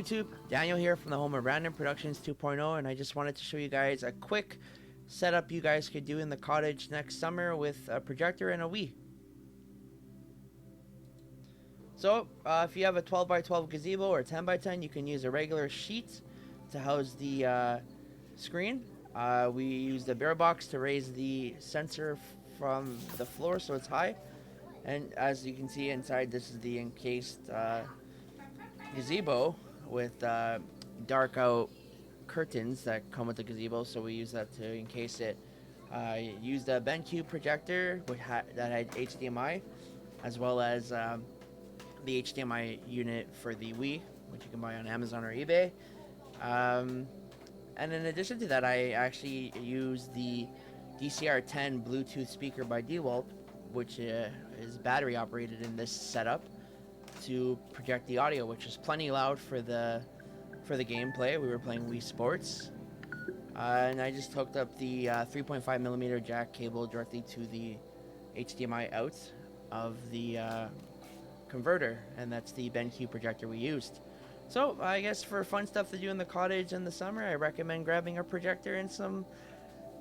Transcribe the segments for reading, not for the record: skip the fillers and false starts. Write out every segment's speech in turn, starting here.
YouTube? Daniel here from the home of Random Productions 2.0, and I just wanted to show you guys a quick setup you guys could do in the cottage next summer with a projector and a Wii. So, if you have a 12 by 12 gazebo or 10 by 10, you can use a regular sheet to house the screen. We use the bear box to raise the sensor from the floor so it's high. And as you can see inside, this is the encased gazebo with dark out curtains that come with the gazebo, so we use that to encase it. Used a BenQ projector that had HDMI, as well as the HDMI unit for the Wii, which you can buy on Amazon or eBay. And in addition to that, I actually use the DCR10 Bluetooth speaker by DeWalt, which is battery operated in this setup, to project the audio, which is plenty loud for the gameplay. We were playing Wii Sports, and I just hooked up the 3.5mm jack cable directly to the HDMI out of the converter, and that's the BenQ projector we used. So I guess for fun stuff to do in the cottage in the summer, I recommend grabbing a projector and some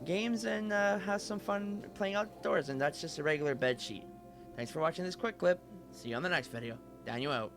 games and have some fun playing outdoors. And that's just a regular bed sheet. Thanks for watching this quick clip. See you on the next video. Daniel out.